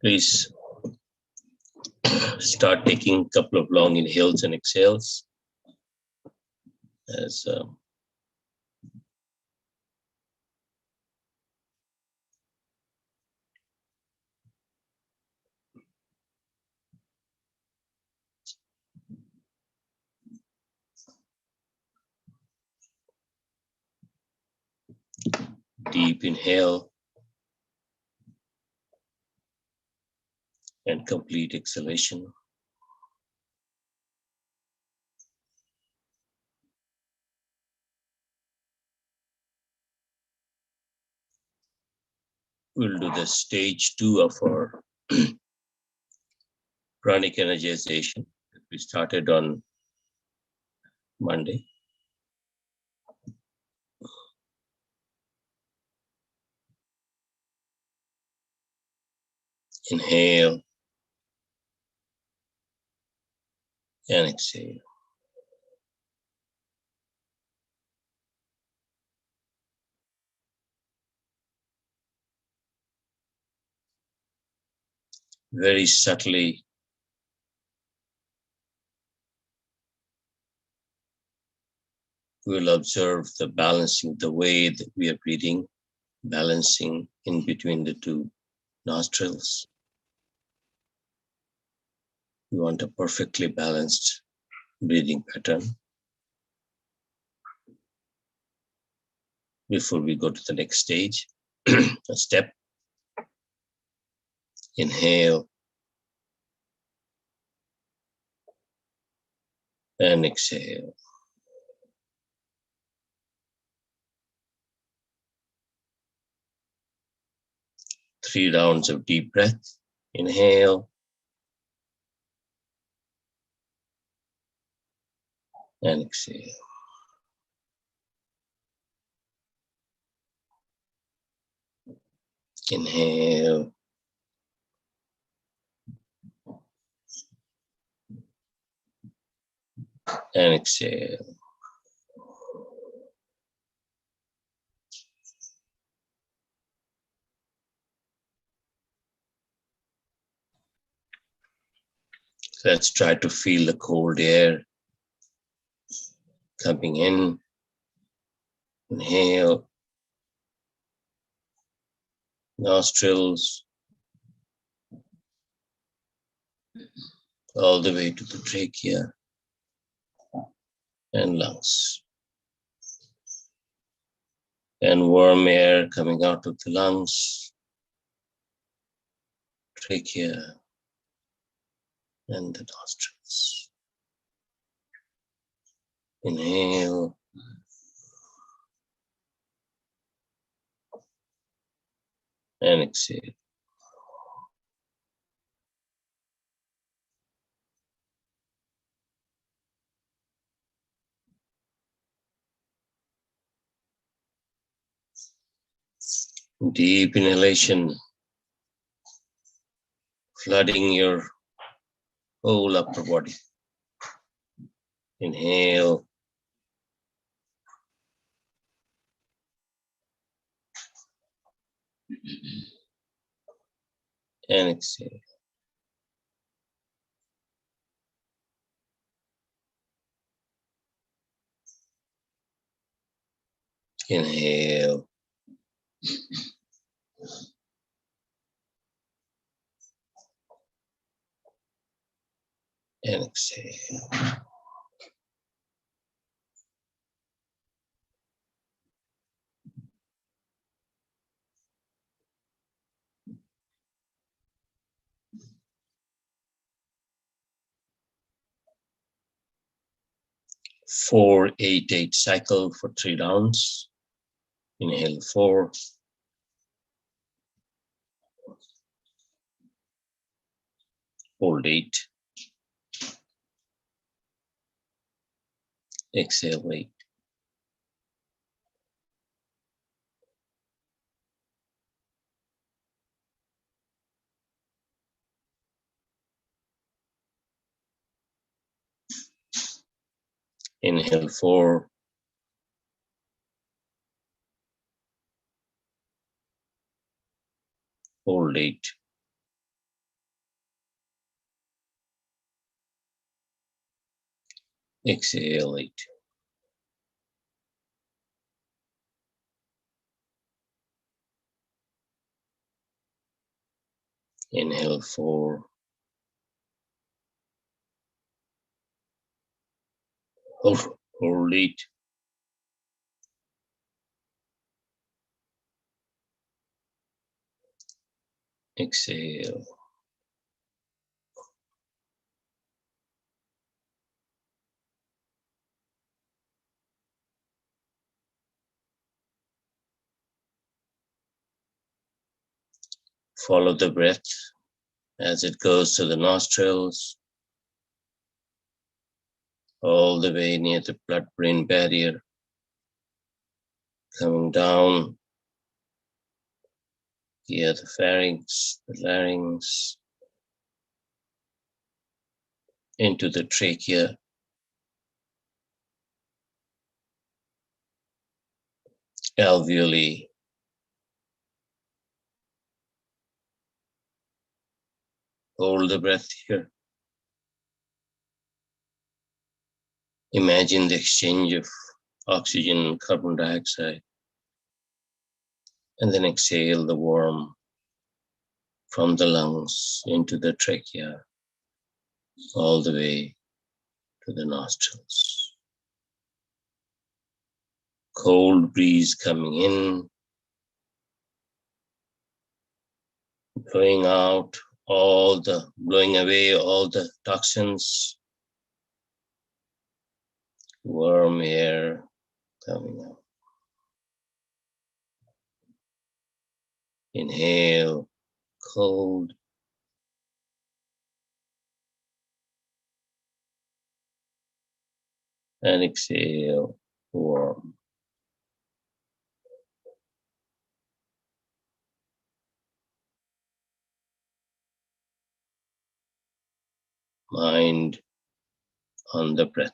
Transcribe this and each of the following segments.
Please start taking a couple of long inhales and exhales as deep inhale and complete exhalation. We'll do the stage 2 of our pranic energization that we started on Monday. Inhale and exhale. Very subtly, we'll observe the balancing, the way that we are breathing, balancing in between the two nostrils. We want a perfectly balanced breathing pattern. Before we go to the next stage, a step. Inhale and exhale. Three rounds of deep breath. Inhale and exhale. Inhale and exhale. Let's try to feel the cold air coming in. Inhale, nostrils, all the way to the trachea and lungs. And warm air coming out of the lungs, trachea, and the nostrils. Inhale and exhale. Deep inhalation, flooding your whole upper body. Inhale and exhale. Inhale and exhale. Four, 8, cycle for 3 rounds. Inhale 4. Hold 8. Exhale 8. Inhale 4. Hold 8. Exhale 8. Inhale 4. Hold 8. Exhale. Follow the breath as it goes to the nostrils, all the way near the blood-brain barrier, coming down via the pharynx, the larynx, into the trachea, alveoli. Hold the breath here. Imagine the exchange of oxygen and carbon dioxide, and then exhale the warm from the lungs into the trachea, all the way to the nostrils. Cold breeze coming in, blowing away all the toxins, warm air coming out. Inhale, cold. And exhale, warm. Mind on the breath.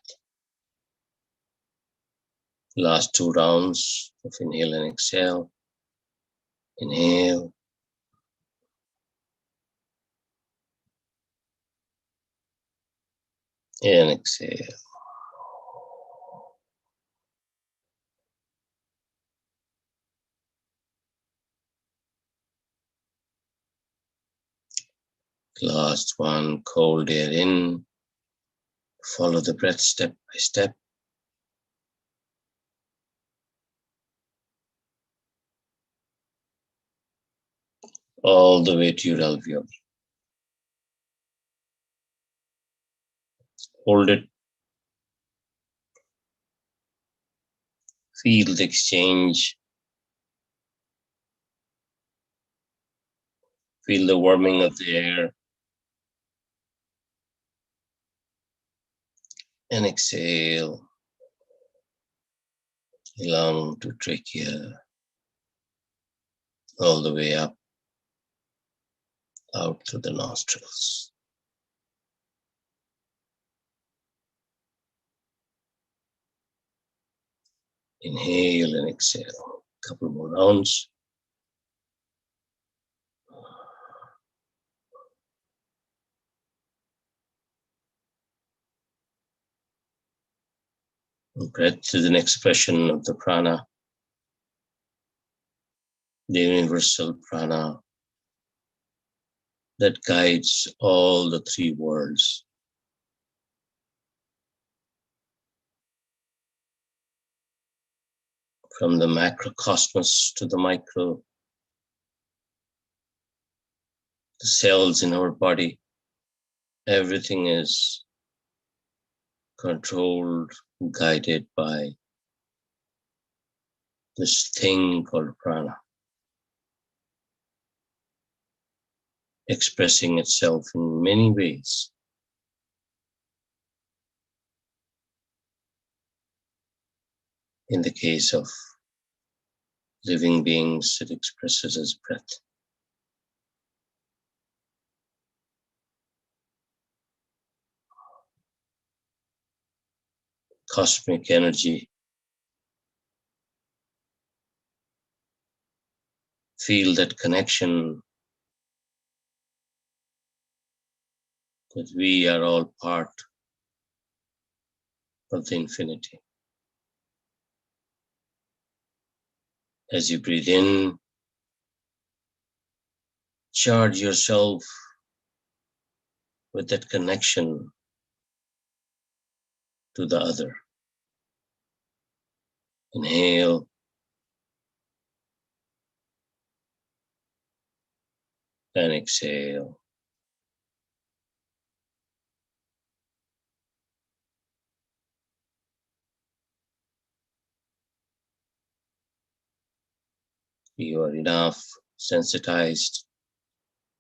Last 2 rounds of inhale and exhale. Inhale. And exhale. Last one, cold air in. Follow the breath step by step. All the way to your alveoli. Hold it. Feel the exchange. Feel the warming of the air. And exhale. Along to trachea. All the way up. Out through the nostrils. Inhale and exhale. Couple more rounds. Breath is an expression of the prana, the universal prana that guides all the 3 worlds. From the macrocosmos to the micro, the cells in our body, everything is controlled, guided by this thing called prana, expressing itself in many ways. In the case of living beings, it expresses as breath. Cosmic energy. Feel that connection that we are all part of the infinity. As you breathe in, charge yourself with that connection to the other. Inhale and exhale. You are enough sensitized.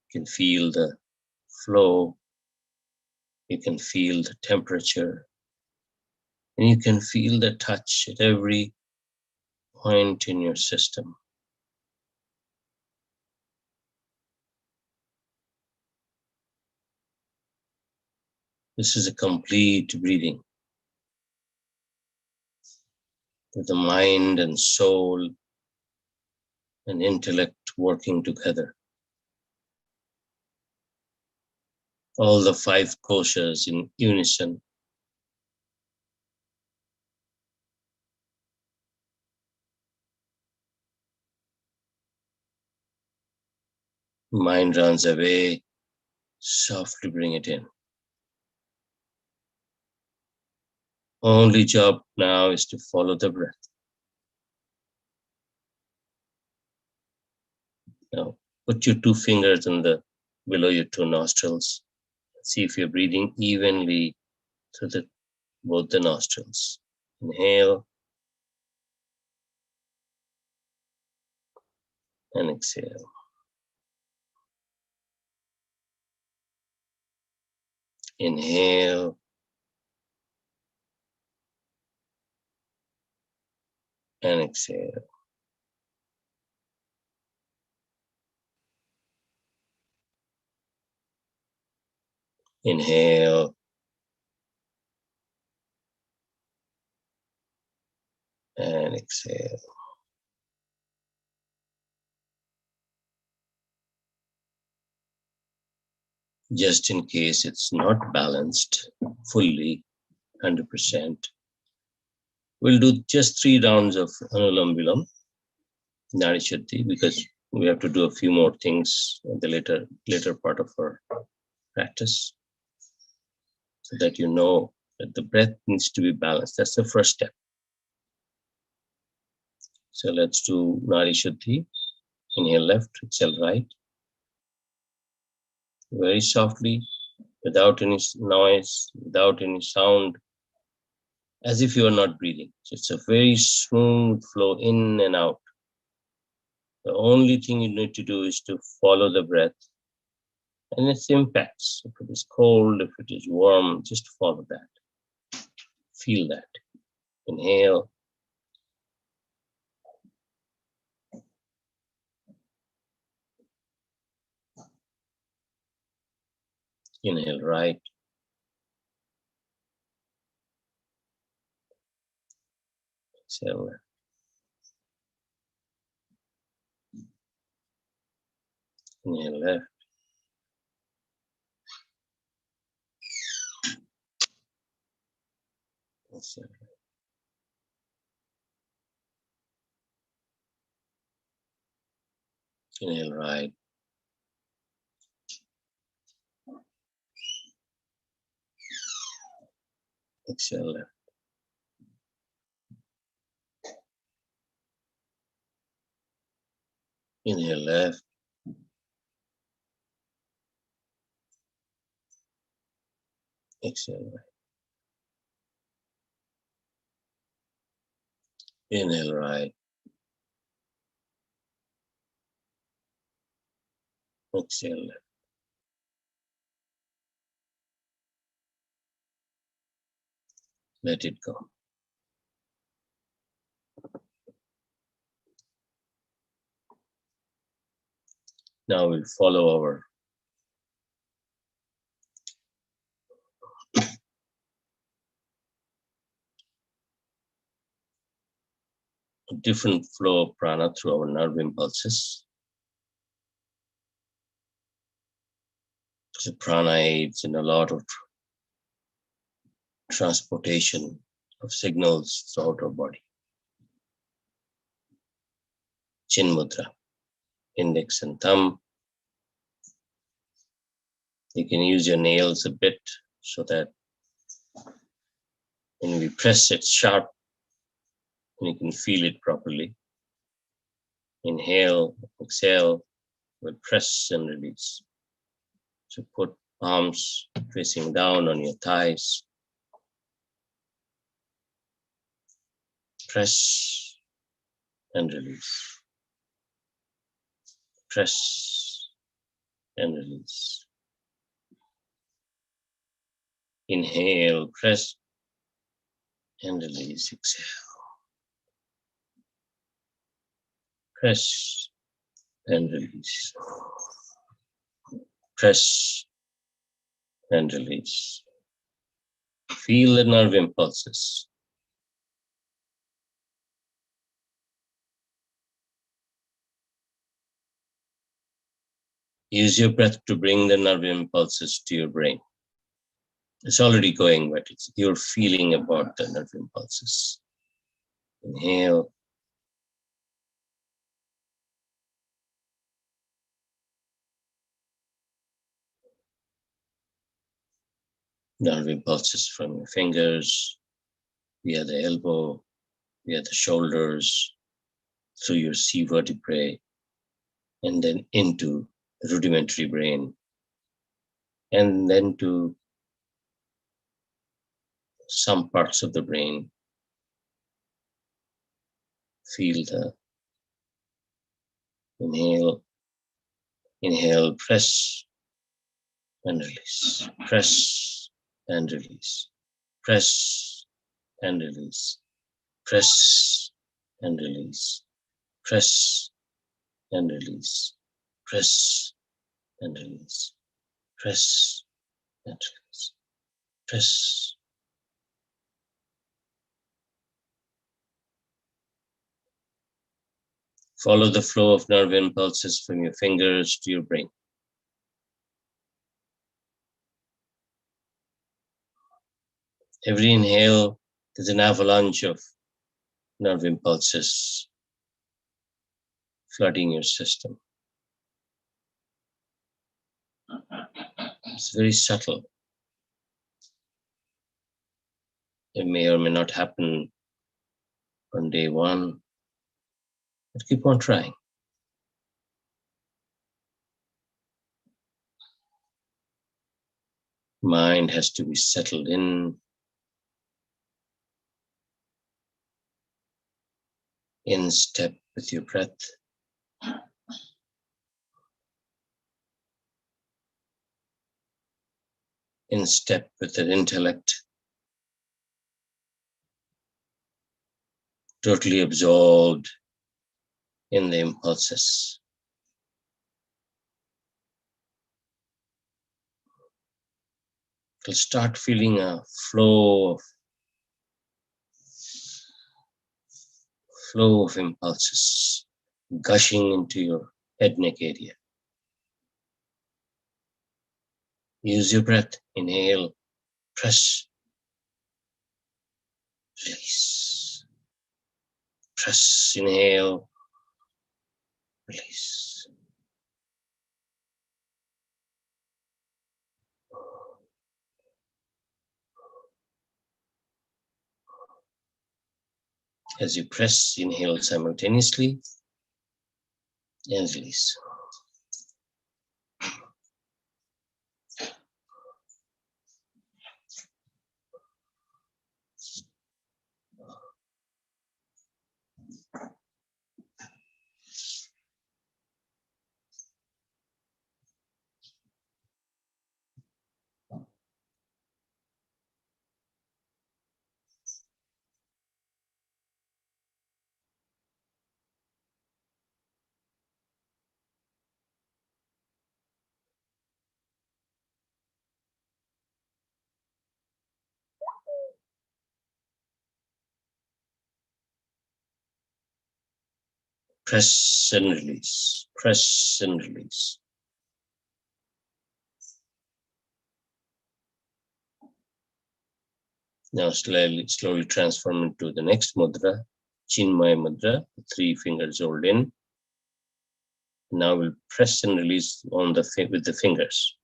You can feel the flow. You can feel the temperature. And you can feel the touch at every point in your system. This is a complete breathing with the mind and soul and intellect working together. All the five koshas in unison. Mind runs away, softly bring it in. Only job now is to follow the breath. Now, put your two fingers on the below your two nostrils. See if you're breathing evenly through both the nostrils. Inhale and exhale. Inhale and exhale. Inhale and exhale. Just in case it's not balanced fully, 100%, we'll do just 3 rounds of Anulam Vilam, Nadi Shuddhi, because we have to do a few more things in the later part of our practice, so that you know that the breath needs to be balanced. That's the first step. So let's do Nadi Shuddhi. Inhale left, exhale right. Very softly, without any noise, without any sound, as if you are not breathing. So it's a very smooth flow in and out. The only thing you need to do is to follow the breath and its impacts. If it is cold, if it is warm, just follow that. Feel that. Inhale. Inhale right. Exhale left. Inhale left. Exhale right. Inhale right. Exhale left. Inhale left. Exhale right. Inhale right. Exhale left. Let it go. Now we'll follow our different flow of prana through our nerve impulses. So prana aids in a lot of transportation of signals throughout our body. Chin mudra, index and thumb. You can use your nails a bit so that when we press it's sharp and you can feel it properly. Inhale, exhale, we'll press and release. So put palms facing down on your thighs. Press and release. Press and release. Inhale, press and release. Exhale. Press and release. Press and release. Feel the nerve impulses. Use your breath to bring the nerve impulses to your brain. It's already going, but you're feeling about the nerve impulses. Inhale. Nerve impulses from your fingers, via the elbow, via the shoulders, through your C vertebrae, and then into the rudimentary brain, and then to some parts of the brain. Feel the inhale, press and release, press and release, press and release, press and release, press and release, press and release, press and release, press. Follow the flow of nerve impulses from your fingers to your brain. Every inhale, there's an avalanche of nerve impulses flooding your system. It's very subtle. It may or may not happen on day one, but keep on trying. Mind has to be settled in step with your breath. In step with the intellect. Totally absorbed in the impulses. You'll start feeling a flow of impulses gushing into your head neck area. Use your breath. Inhale, press, release. Press, inhale, release. As you press, inhale simultaneously and release. Press and release. Press and release. Now slowly transform into the next mudra, Chinmaya mudra, 3 fingers rolled in. Now we'll press and release on with the fingers.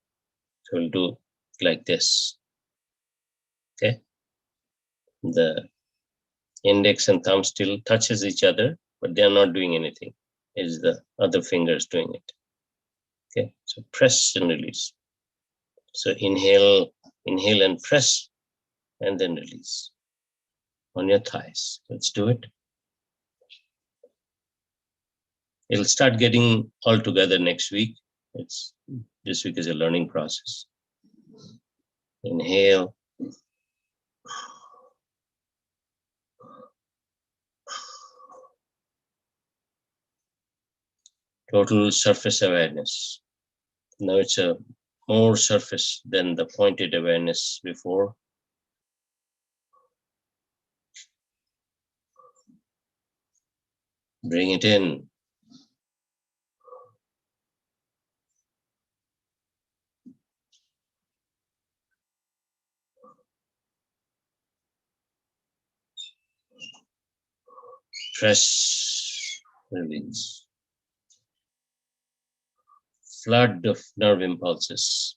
So we'll do like this. Okay. The index and thumb still touches each other, but they are not doing anything. It is the other fingers doing it. Okay. So press and release. So inhale and press, and then release on your thighs. Let's do it. It'll start getting all together next week. This week is a learning process. Inhale. Total surface awareness. Now it's a more surface than the pointed awareness before. Bring it in. Press, release. Flood of nerve impulses.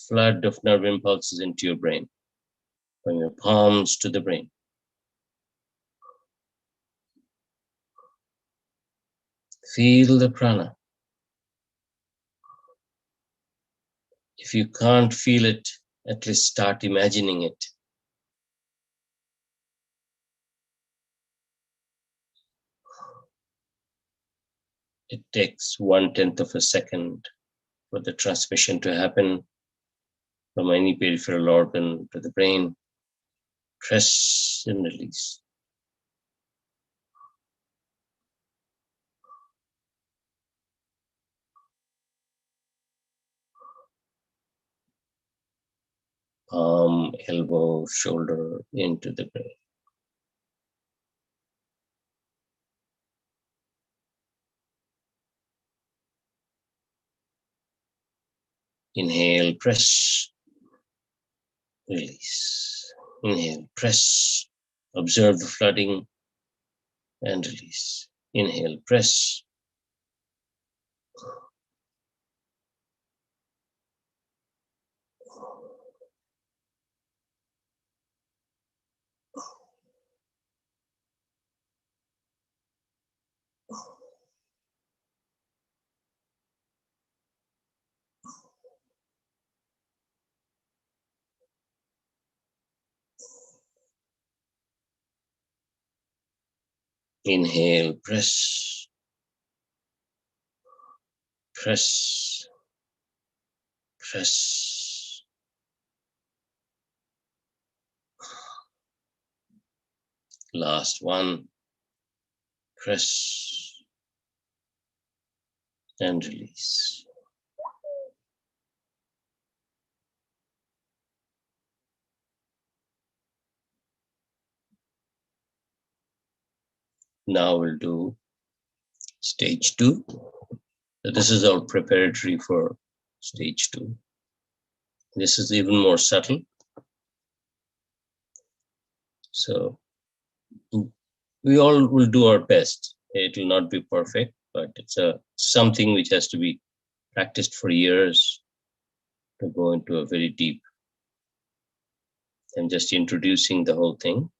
Flood of nerve impulses into your brain. From your palms to the brain. Feel the prana. If you can't feel it, at least start imagining it. It takes 1/10 of a second for the transmission to happen from any peripheral organ to the brain. Press and release. Palm, elbow, shoulder into the brain. Inhale, press, release. Inhale, press, observe the flooding and release. Inhale, press. Inhale, press, press, press. Last one, press and release. Now we'll do stage 2. So this is all preparatory for stage 2. This is even more subtle. So we all will do our best. It will not be perfect, but it's something which has to be practiced for years to go into a very deep. I'm just introducing the whole thing,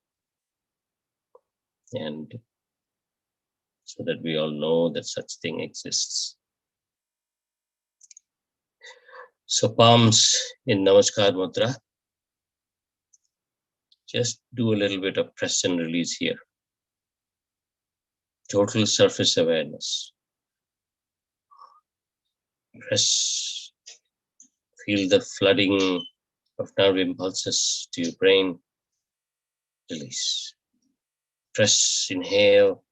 and so that we all know that such thing exists. So palms in Namaskar Mudra. Just do a little bit of press and release here. Total surface awareness. Press. Feel the flooding of nerve impulses to your brain. Release. Press, inhale,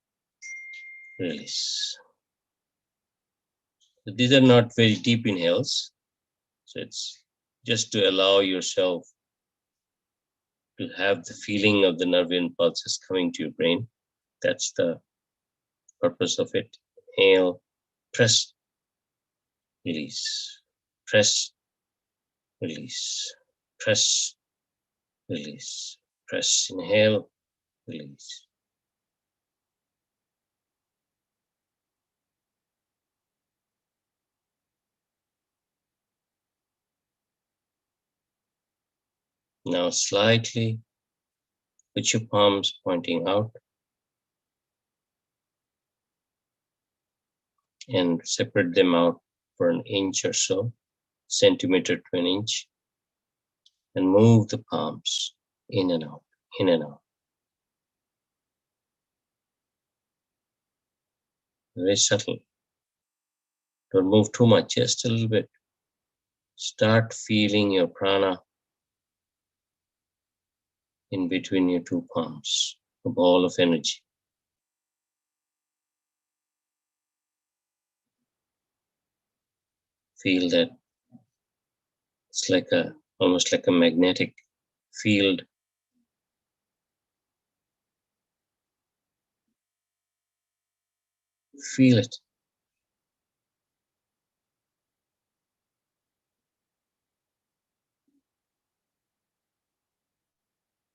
release. So these are not very deep inhales. So it's just to allow yourself to have the feeling of the nerve impulses coming to your brain. That's the purpose of it. Inhale, press, release. Press, release. Press, release. Press, inhale, release. Now slightly with your palms pointing out and separate them out for an inch or so, centimeter to an inch, and move the palms in and out, in and out. Very subtle. Don't move too much, just a little bit. Start feeling your prana in between your two palms, a ball of energy. Feel that it's like almost like a magnetic field. Feel it.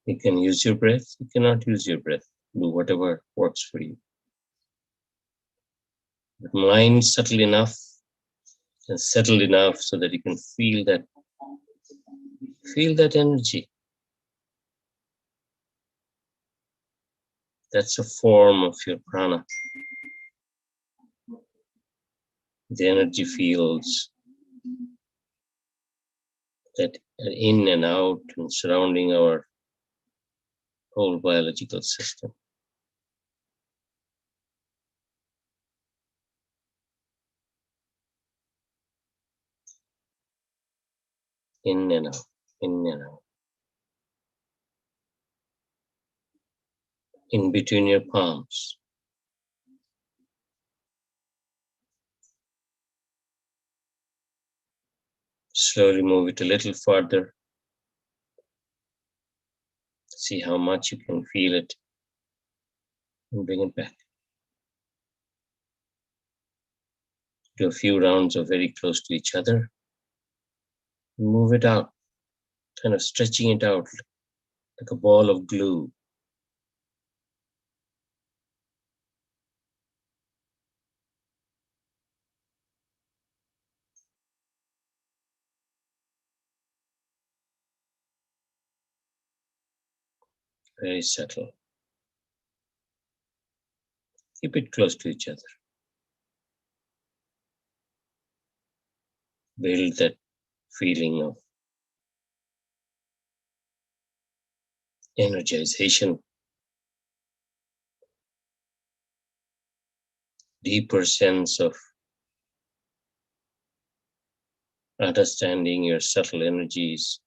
You can use your breath, you cannot use your breath. Do whatever works for you. But mind subtle enough and settled enough so that you can feel that energy. That's a form of your prana. The energy fields that are in and out and surrounding our whole biological system. In and out, in and out. In between your palms. Slowly move it a little further. See how much you can feel it. And bring it back. Do a few rounds of very close to each other. Move it out, kind of stretching it out like a ball of glue. Very subtle. Keep it close to each other. Build that feeling of energization, deeper sense of understanding your subtle energies.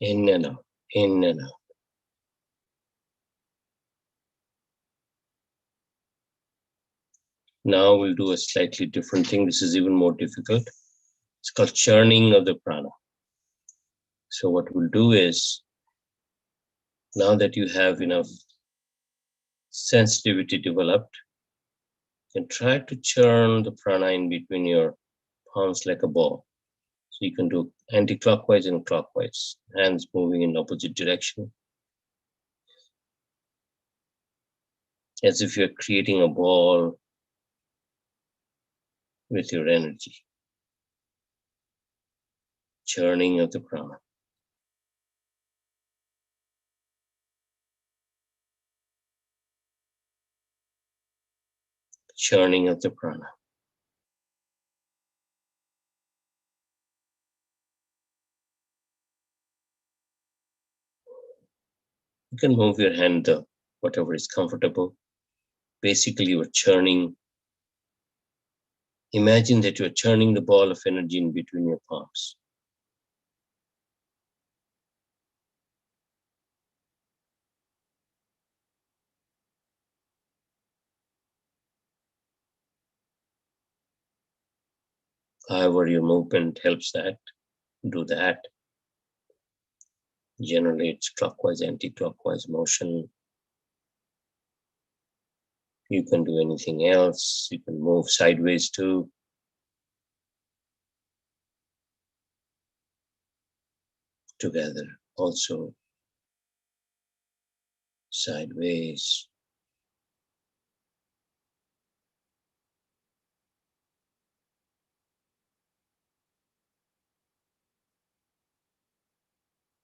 In and out, in and out. Now we'll do a slightly different thing. This is even more difficult. It's called churning of the prana. So what we'll do is, now that you have enough sensitivity developed, you can try to churn the prana in between your palms like a ball. So you can do anti-clockwise and clockwise, hands moving in opposite direction, as if you're creating a ball with your energy. Churning of the prana. Churning of the prana. You can move your hand up, whatever is comfortable. Basically, you're churning. Imagine that you're churning the ball of energy in between your palms. However your movement helps that, do that. Generally it's clockwise, anti-clockwise motion. You can do anything else. You can move sideways too. Together also. Sideways.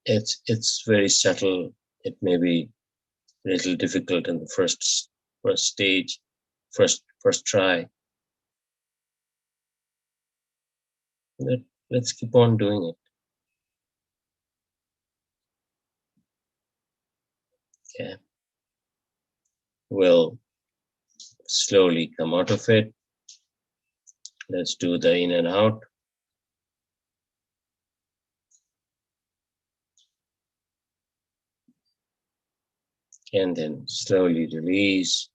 It's very subtle. It may be a little difficult in the first stage, first try. Let's keep on doing it. Okay. We'll slowly come out of it. Let's do the in and out. And then slowly release.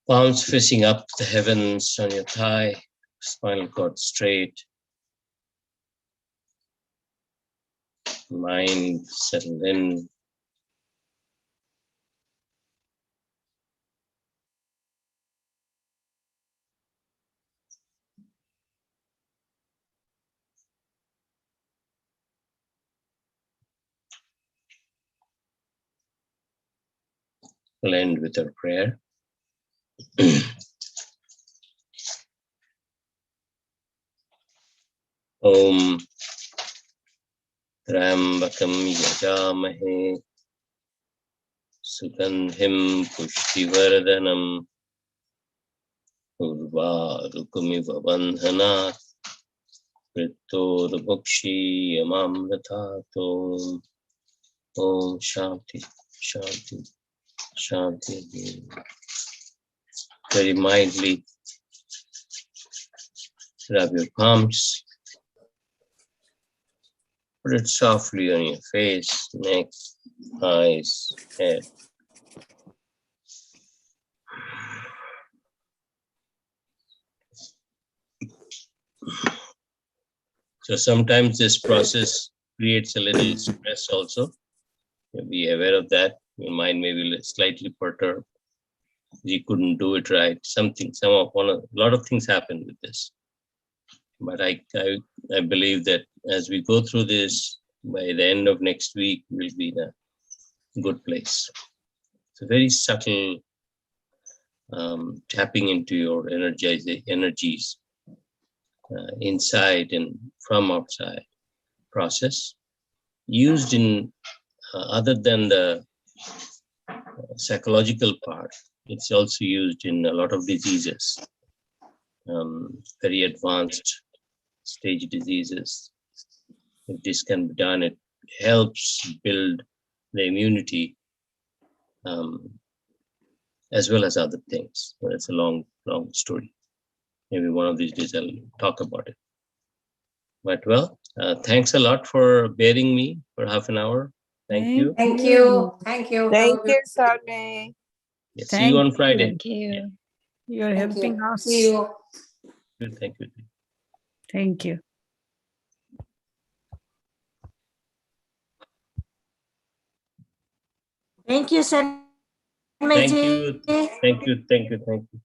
Palms facing up the heavens on your thigh, spinal cord straight. Mind settled in. We'll end with our prayer. Om Trambakam Yajamahe Sugandhim Pushtivardhanam Urvarukumiva Bandhanat Kritormukshi Amamratato. Om Shanti, Shanti, Shanti. Very mildly rub your palms. Put it softly on your face, neck, eyes, head. So sometimes this process creates a little stress also. Be aware of that. Your mind may be slightly perturbed. You couldn't do it right. A lot of things happen with this. But I believe that as we go through this, by the end of next week, we'll be in a good place. It's a very subtle tapping into your energies inside and from outside process, used in other than the psychological part. It's also used in a lot of diseases, very advanced stage diseases. If this can be done, it helps build the immunity, as well as other things. But it's a long story. Maybe one of these days I'll talk about it. But well, thanks a lot for bearing me for half an hour. Thank you. Thank you. Thank you. Thank you, Swami. Yes, see you on Friday. Thank you. Yeah. You're Thank helping you. us. See you. Good, thank you. Thank you. Thank you, San Thank you. Thank you. Thank you. Thank you.